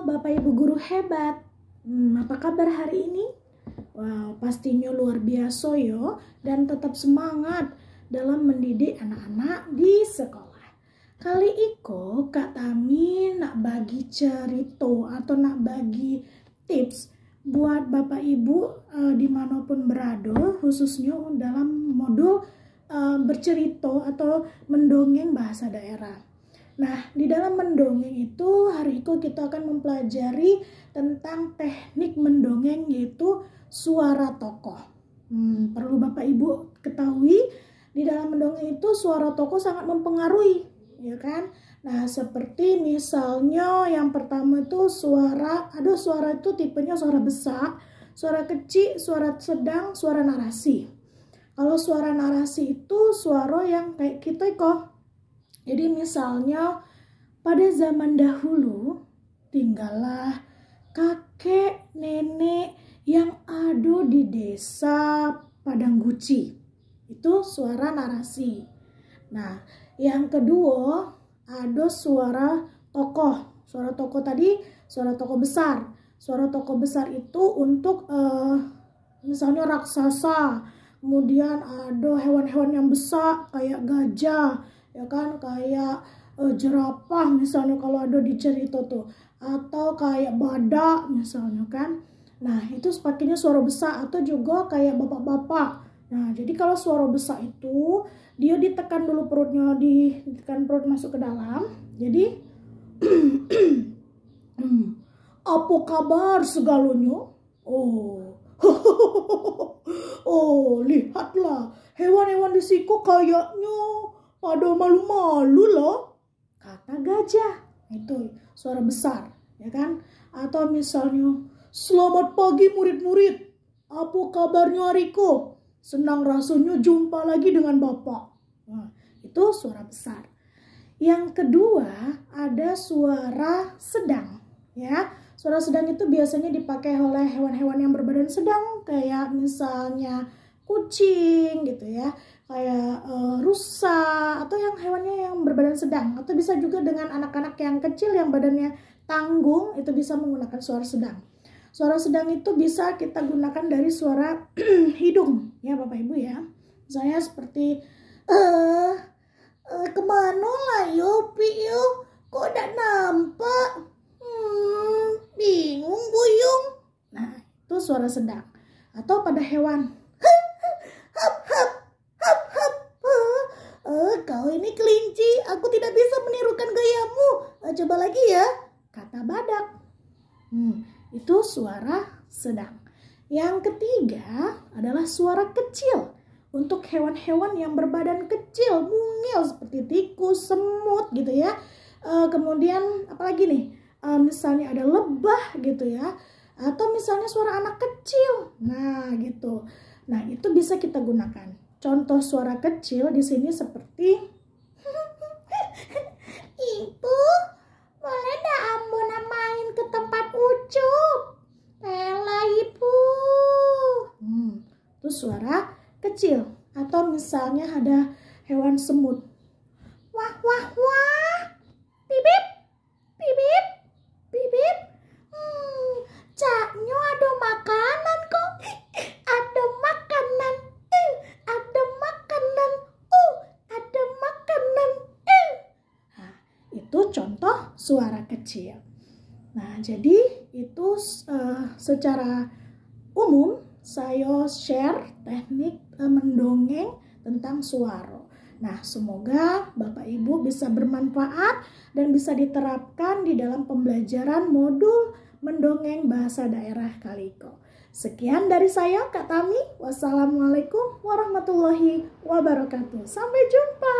Bapak Ibu guru hebat. Apa kabar hari ini? Wow, pastinya luar biasa yo, dan tetap semangat dalam mendidik anak-anak di sekolah. Kali iko Kak Tami nak bagi cerita atau nak bagi tips buat Bapak Ibu dimanapun berada, khususnya dalam modul bercerita atau mendongeng bahasa daerah. Nah, di dalam mendongeng itu hari itu kita akan mempelajari tentang teknik mendongeng, yaitu suara tokoh. Perlu Bapak Ibu ketahui, di dalam mendongeng itu suara tokoh sangat mempengaruhi, ya kan? Nah, seperti misalnya yang pertama itu suara itu tipenya suara besar, suara kecil, suara sedang, suara narasi. Kalau suara narasi itu suara yang kayak kita kok. Jadi misalnya pada zaman dahulu tinggallah kakek nenek yang ada di desa Padangguci. Itu suara narasi. Nah, yang kedua ada suara tokoh. Suara tokoh tadi suara tokoh besar. Suara tokoh besar itu untuk misalnya raksasa. Kemudian ada hewan-hewan yang besar kayak gajah, ya kan, kayak jerapah misalnya kalau ada di cerita tuh, atau kayak badak misalnya kan. Nah, itu pakainya suara besar, atau juga kayak bapak-bapak. Nah, jadi kalau suara besar itu dia ditekan dulu perutnya, ditekan perut masuk ke dalam. Jadi apa kabar segalanya? Oh, lihatlah, hewan-hewan di situ kayaknya pada malu-malu loh, kata gajah. Itu suara besar, ya kan? Atau misalnya, selamat pagi murid-murid, apa kabarnya Riko? Senang rasanya jumpa lagi dengan Bapak. Nah, itu suara besar. Yang kedua ada suara sedang, ya. Suara sedang itu biasanya dipakai oleh hewan-hewan yang berbadan sedang, kayak misalnya kucing gitu ya, kayak rusa, atau yang hewannya yang berbadan sedang, atau bisa juga dengan anak-anak yang kecil yang badannya tanggung, itu bisa menggunakan suara sedang. Suara sedang itu bisa kita gunakan dari suara hidung ya Bapak Ibu ya. Misalnya seperti kemana lah yo Pi yo, kok tidak nampak, bingung buyung. Nah, itu suara sedang. Atau pada hewan, hap hap hap hap. Kau ini kelinci, aku tidak bisa menirukan gayamu. Coba lagi ya, kata badak. Itu suara sedang. Yang ketiga adalah suara kecil. Untuk hewan-hewan yang berbadan kecil, mungil seperti tikus, semut gitu ya. Kemudian apalagi nih? Misalnya ada lebah gitu ya. Atau misalnya suara anak kecil. Nah, gitu. Nah, itu bisa kita gunakan. Contoh suara kecil di sini seperti Ibu, boleh dah ambo main ke tempat Ucup? Rela Ibu. Itu suara kecil. Atau misalnya ada hewan semut. Wah wah wah. Bibip. Bibip. Bibip. Caknya ada makanan kok. Ada makanan. Ada makanan. Ada makanan. Nah, itu contoh suara kecil. Nah, jadi itu secara umum saya share teknik mendongeng tentang suara. Nah, semoga Bapak Ibu bisa bermanfaat dan bisa diterapkan di dalam pembelajaran modul mendongeng bahasa daerah kali ini. Sekian dari saya, Kak Tami. Wassalamualaikum warahmatullahi wabarakatuh. Sampai jumpa.